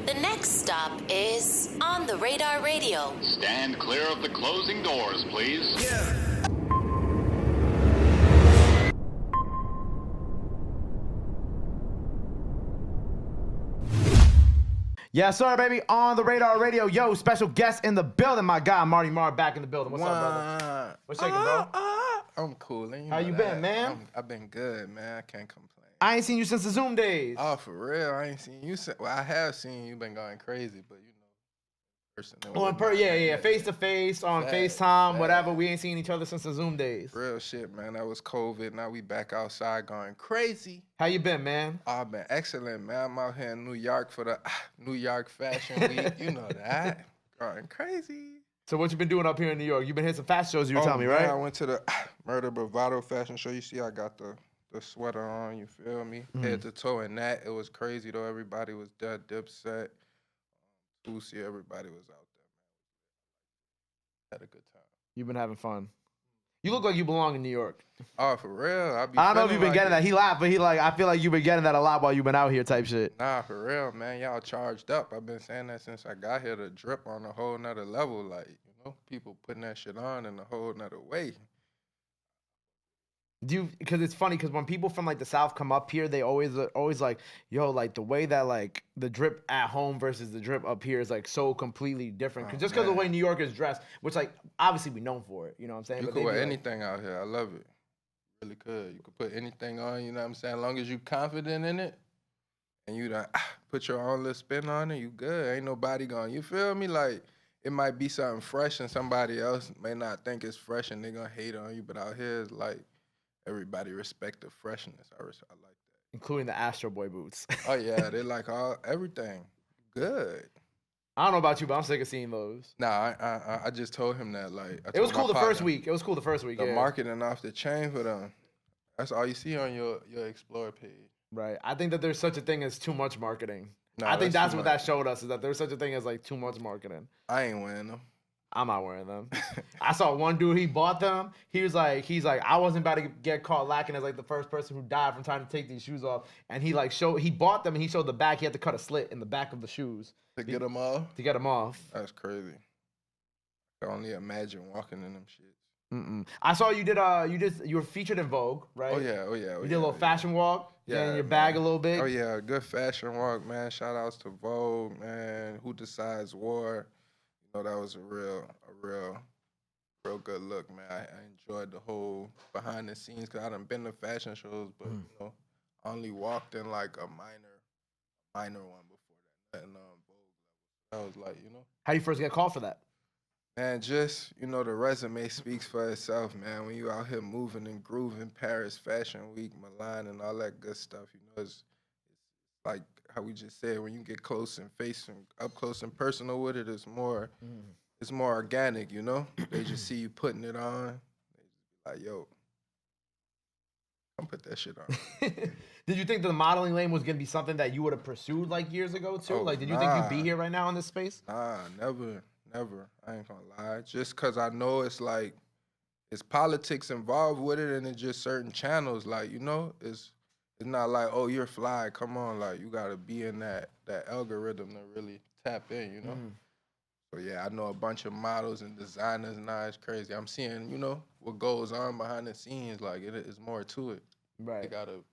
The next stop is On the Radar Radio. Stand clear of the closing doors, please. Yes, sir, baby. On the Radar Radio. Yo, special guest in the building. My guy, Marty back in the building. What's up, brother? What's shaking, bro? I'm cool. And How you been, man? I've been good, man. I can't complain. I ain't seen you since the Zoom days. Oh, for real? I ain't seen you since. Well, I have seen you been going crazy, but you know, Face to face, on FaceTime, whatever. We ain't seen each other since the Zoom days. Real shit, man. That was COVID. Now we back outside going crazy. How you been, man? I've been excellent, man. I'm out here in New York for the New York Fashion Week. You know that. Going crazy. So what you been doing up here in New York? You been hitting some fashion shows, you were telling me, right? I went to the Murder Bravado fashion show. You see I got the sweater on, you feel me? Head to toe in that. It was crazy, though. Everybody was dead, Dipset. Lucy, everybody was out there, man. Had a good time. You've been having fun. You look like you belong in New York. Oh, for real? I don't know if you've been getting that. He laughed, but I feel like you've been getting that a lot while you've been out here type shit. Nah, for real, man. Y'all charged up. I've been saying that since I got here. The drip on a whole nother level. Like, you know, people putting that shit on in a whole nother way. Because it's funny, because when people from like the South come up here, they always like, yo, like the way that like the drip at home versus the drip up here is like so completely different. Just because of the way New York is dressed, which like obviously we known for it, you know what I'm saying? You could wear anything out here. I love it. You really could. You could put anything on, you know what I'm saying? As long as you confident in it and you done put your own little spin on it, you good. Ain't nobody going, you feel me? Like, it might be something fresh and somebody else may not think it's fresh and they gonna hate on you, but out here it's like, everybody respect the freshness. I like that. Including the Astro Boy boots. Oh, yeah. They like everything. Good. I don't know about you, but I'm sick of seeing those. Nah, I just told him that. Like, it was cool the first week. The marketing off the chain for them. That's all you see on your Explore page. Right. I think that there's such a thing as too much marketing. No, I think that's what that showed us, is that there's such a thing as like too much marketing. I ain't wearing them. I'm not wearing them. I saw one dude, he bought them. He's like, I wasn't about to get caught lacking as like the first person who died from trying to take these shoes off. And he bought them and he showed the back. He had to cut a slit in the back of the shoes. To get them off? To get them off. That's crazy. I can only imagine walking in them shits. I saw you were featured in Vogue, right? Oh yeah. You did a little fashion walk. Yeah, in your bag a little bit. Oh yeah, good fashion walk, man. Shout outs to Vogue, man. Who Decides War. You know, that was a real good look, man. I enjoyed the whole behind the scenes, because I done been to fashion shows, but you know, I only walked in like a minor one before that. Nothing on Vogue level. That was like, you know. How do you first get called for that? Man, just, you know, the resume speaks for itself, man. When you out here moving and grooving, Paris Fashion Week, Milan, and all that good stuff, you know, it's like how we just said, when you get close and up close and personal with it, it's more organic, you know? They just see you putting it on. They just be like, yo, come put that shit on. Did you think the modeling lane was going to be something that you would have pursued like years ago too? Like, did you think you'd be here right now in this space? Nah, never. I ain't gonna lie. Just because I know it's like, it's politics involved with it, and it's just certain channels. Like, you know, it's not like, oh, you're fly, come on. Like, you got to be in that algorithm to really tap in, you know? So, yeah, I know a bunch of models and designers, and it's crazy. I'm seeing, you know, what goes on behind the scenes. Like, it is more to it. Right. You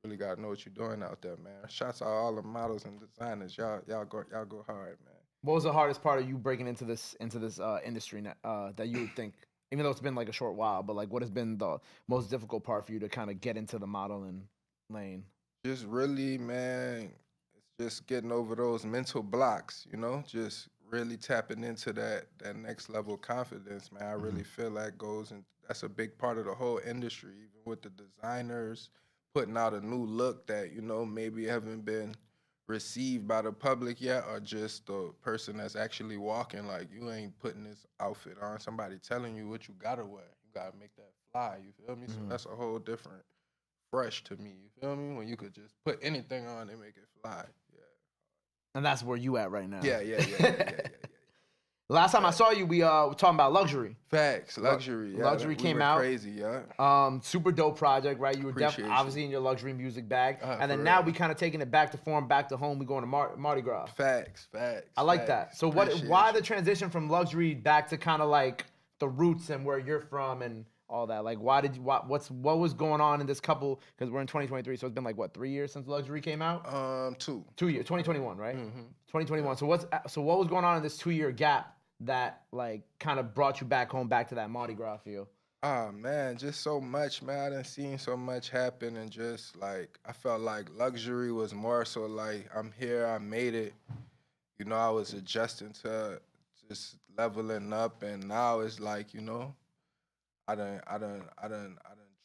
really got to know what you're doing out there, man. Shouts out all the models and designers. Y'all go hard, man. What was the hardest part of you breaking into this industry that you would think, even though it's been like a short while, but like what has been the most difficult part for you to kind of get into the modeling lane? Just really, man, it's just getting over those mental blocks, you know, just really tapping into that next level confidence, man. I really feel that goes, and that's a big part of the whole industry, even with the designers putting out a new look that, you know, maybe haven't been received by the public yet, or just the person that's actually walking. Like, you ain't putting this outfit on, somebody telling you what you gotta wear. You gotta make that fly, you feel me? So that's a whole different fresh to me, you feel me? When you could just put anything on and make it fly. Yeah. And that's where you at right now. Yeah. Last time I saw you, we were talking about Luxury. Facts, luxury. Yeah, Luxury we came were out. Crazy, yeah. Super dope project, right? You were Appreciate obviously you. in your luxury music bag, and For then now real. we kind of taking it back to form, back to home. We going to Mardi Gras. Facts. I like that. Facts. So Appreciate why you. the transition from luxury back to kind of like the roots and where you're from and all that? Like, what was going on in this couple? Because we're in 2023, so it's been like what 3 years since luxury came out. 2. 2 years, 2021, right? Mm-hmm. 2021. So what was going on in this 2 year gap that like kind of brought you back home, back to that Mardi Gras feel? Oh man, just so much, man. I done seen so much happen, and just like I felt like luxury was more so like I'm here, I made it. You know, I was adjusting to just leveling up, and now it's like, you know, I done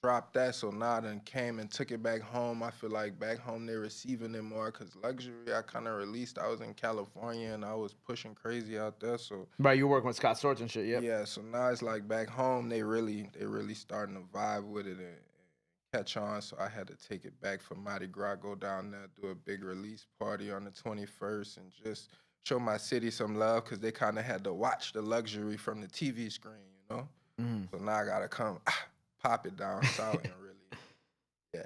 dropped that. So now I done came and took it back home. I feel like back home they're receiving it more because luxury I kind of released. I was in California and I was pushing crazy out there. So Right, you were working with Scott Storch and shit. Yep. yeah, so now it's like back home they really starting to vibe with it and catch on. So I had to take it back for Mardi Gras, go down there, do a big release party on the 21st, and just show my city some love because they kind of had to watch the luxury from the TV screen, you know. So now I gotta come pop it down south and really, yeah.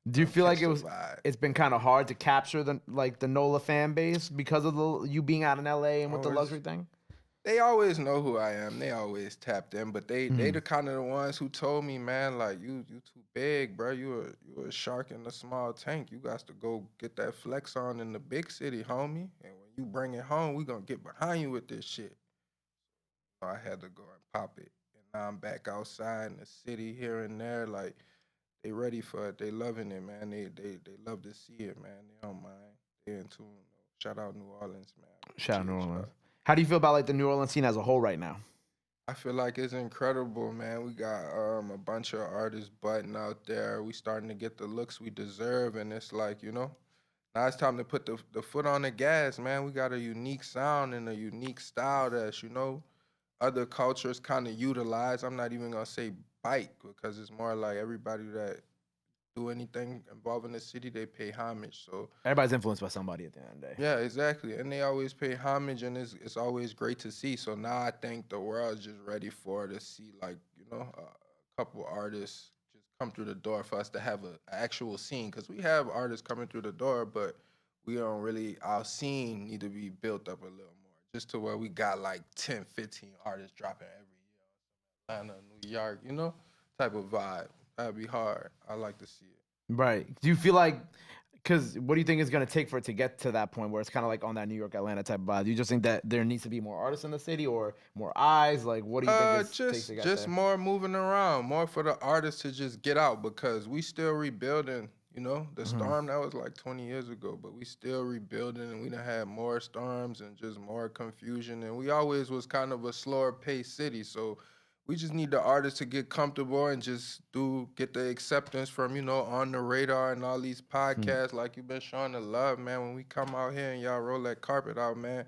Do you feel like catch the vibe. it's been kind of hard to capture the Nola fan base because of you being out in LA and with the Always. luxury thing? They always know who I am. They always tapped in, but they the kind of the ones who told me, man, like you too big, bro. You a shark in a small tank. You got to go get that flex on in the big city, homie. And when you bring it home, we gonna get behind you with this shit. So I had to go and pop it, and now I'm back outside in the city here and there. Like they ready for it. They loving it, man. They love to see it, man. They don't mind. They in tune. Shout out New Orleans, man. Shout out New Appreciate Orleans. y'all. How do you feel about like the New Orleans scene as a whole right now? I feel like it's incredible, man. We got a bunch of artists butting out there. We starting to get the looks we deserve, and it's like, you know, now it's time to put the foot on the gas, man. We got a unique sound and a unique style that's, you know, other cultures kind of utilize. I'm not even gonna say bite because it's more like everybody that do anything involving the city, they pay homage. So Everybody's influenced by somebody at the end of the day. yeah, exactly. And they always pay homage, and it's always great to see. So now I think the world's just ready for to see, like, you know, a couple artists just come through the door for us to have an actual scene. Because we have artists coming through the door, but we don't really, our scene need to be built up a little more. Just to where we got like 10, 15 artists dropping every year. Atlanta, New York, you know, type of vibe. That'd be hard. I like to see it. Right. Do you feel like, because what do you think is going to take for it to get to that point where it's kind of like on that New York, Atlanta type of vibe? Do you just think that there needs to be more artists in the city or more eyes? Like, what do you think it takes to get Just there? more moving around, more for the artists to just get out because we still rebuilding. You know, the storm that was like 20 years ago, but we still rebuilding, and we done had more storms and just more confusion. And we always was kind of a slower paced city, so we just need the artists to get comfortable and just get the acceptance from, you know, On the Radar and all these podcasts like you've been showing the love, man. When we come out here and y'all roll that carpet out, man,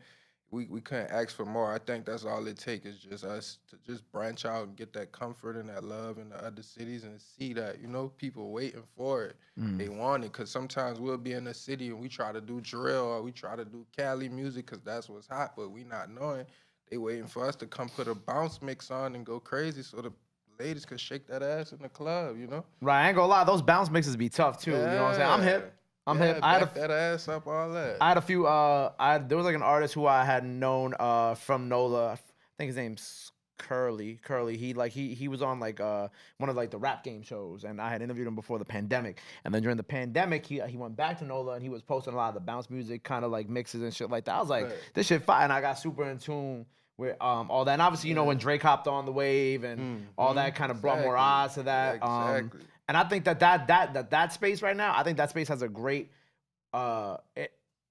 we couldn't ask for more. I think that's all it takes is just us to just branch out and get that comfort and that love in the other cities and see that, you know, people waiting for it. They want it because sometimes we'll be in a city and we try to do drill or we try to do Cali music because that's what's hot, but we not knowing. They waiting for us to come put a bounce mix on and go crazy so the ladies could shake that ass in the club, you know? Right. I ain't gonna lie. Those bounce mixes be tough too. You know what I'm saying? I'm hip. I'm hip. I back that ass up, all that. had a few. There was like an artist who I had known from Nola. I think his name's Curly. He was on like one of like the rap game shows, and I had interviewed him before the pandemic. And then during the pandemic, he went back to Nola and he was posting a lot of the bounce music, kind of like mixes and shit like that. I was like, this shit fire, and I got super in tune with all that. And obviously, you know, when Drake hopped on the wave and all that kind of brought more eyes to that. Exactly. And I think that space right now, I think that space has a great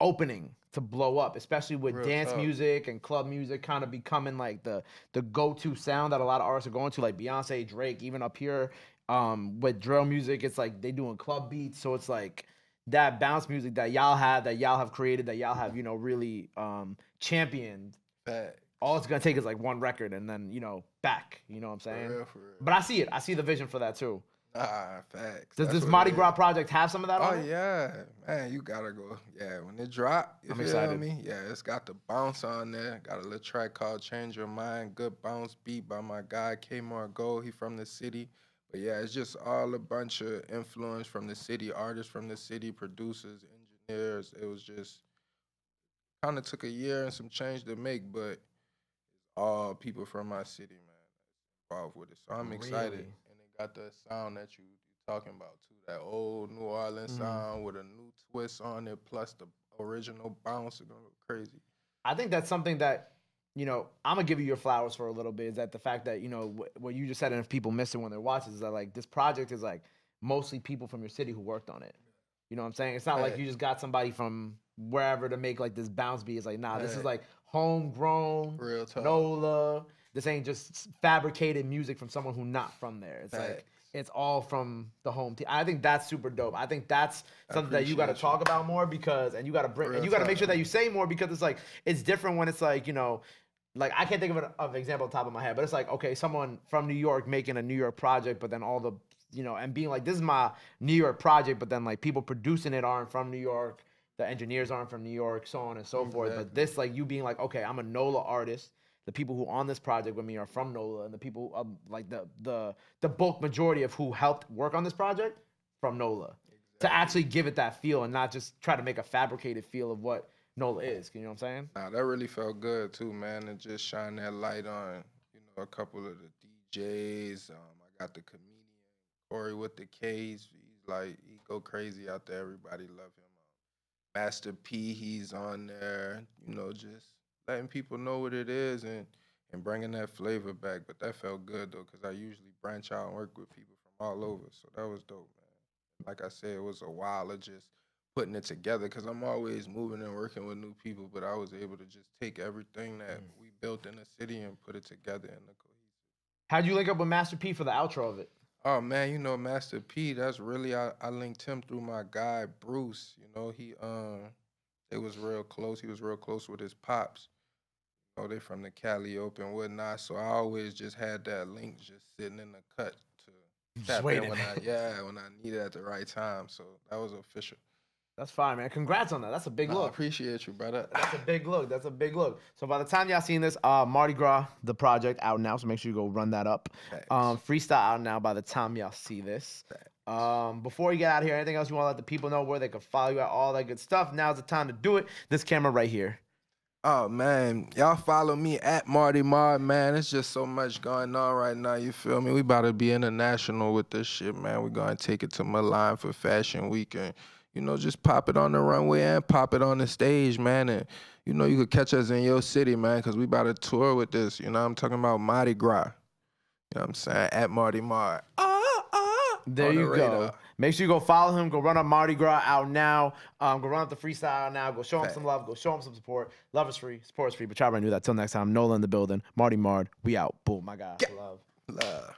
opening to blow up, especially with Real dance talk. music and club music kind of becoming like the go-to sound that a lot of artists are going to, like Beyonce, Drake, even up here with drill music. It's like they doing club beats, so it's like that bounce music that y'all have created, that y'all have, you know, really championed. Facts. All it's gonna take is like one record and then, you know, back. You know what I'm saying? For real. But I see it. I see the vision for that too. Facts. Does That's this what Mardi it Gras is. project have some of that Oh on it? yeah, man, you gotta go. Yeah, when it drop, you I'm feel excited. me? Yeah, it's got the bounce on there. Got a little track called "Change Your Mind." Good bounce beat by my guy Kmart Gold. He from the city. But yeah, it's just all a bunch of influence from the city, artists from the city, producers, engineers. It was just kind of took a year and some change to make, but all people from my city, man, involved with it. So I'm excited, Really? and it got the sound that you talking about too. That old New Orleans sound with a new twist on it, plus the original bounce. It's gonna go crazy. I think that's something that, I'm gonna give you your flowers for a little bit. Is that the fact that what you just said, and if people miss it when they're watching, is that like this project is like mostly people from your city who worked on it. You know what I'm saying? It's not like Hey, you just got somebody from wherever to make like this bounce beat. It's like, nah, this is hey, like homegrown, real talk. Nola. This ain't just fabricated music from someone who's not from there. It's like Facts. it's all from the home team. I think that's super dope. I think that's I something that you got to appreciate you. talk about more because, and you got to bring, and Real you got to make talk. sure that you say more because it's like it's different when it's like like I can't think of an example on top of my head, but it's like okay, someone from New York making a New York project, but then all the and being like, this is my New York project, but then like people producing it aren't from New York, the engineers aren't from New York, so on and so forth. But Exactly. this, like you being like, okay, I'm a NOLA artist. The people who on this project with me are from NOLA, and the people like the bulk majority of who helped work on this project from NOLA. To Exactly. actually give it that feel and not just try to make a fabricated feel of what NOLA is. You know what I'm saying? Nah, that really felt good too, man, and just shine that light on, a couple of the DJs. I got the comedian Corey with the K's. He's like he go crazy out there. Everybody love him. Master P, he's on there. Just letting people know what it is and bringing that flavor back. But that felt good though, because I usually branch out and work with people from all over. So that was dope, man. Like I said, it was a while of just putting it together because I'm always moving and working with new people. But I was able to just take everything that we built in the city and put it together in the cohesive. How'd you link up with Master P for the outro of it? Oh man, Master P, that's really I linked him through my guy Bruce. He they was real close. He was real close with his pops. They from the Cali Open and whatnot. So I always just had that link just sitting in the cut to Just tap in waiting. when I need it at the right time. So that was official. That's fine, man. Congrats on that. That's a big Nah, I look. appreciate you, brother. That's a big look. That's a big look. So by the time y'all seen this, Mardi Gras, the project out now. So make sure you go run that up. Facts. Freestyle out now by the time y'all see this. Before you get out of here, anything else you want to let the people know where they can follow you at, all that good stuff? Now's the time to do it. This camera right here. Oh man, y'all follow me at Marty Mard, man. It's just so much going on right now. You feel me? We about to be international with this shit, man. We're gonna take it to Milan for Fashion Week and just pop it on the runway and pop it on the stage, man. And you could catch us in your city, man, because we about to tour with this. I'm talking about Mardi Gras. You know what I'm saying? At Marty Mard. There On the you go. radar. Make sure you go follow him. Go run up Mardi Gras out now. Go run up the freestyle out now. Go show him some love. Go show him some support. Love is free. Support is free. But try to do that. Till next time. Nola in the building. Marty Mard. We out. Boom. My guy. Love. Love.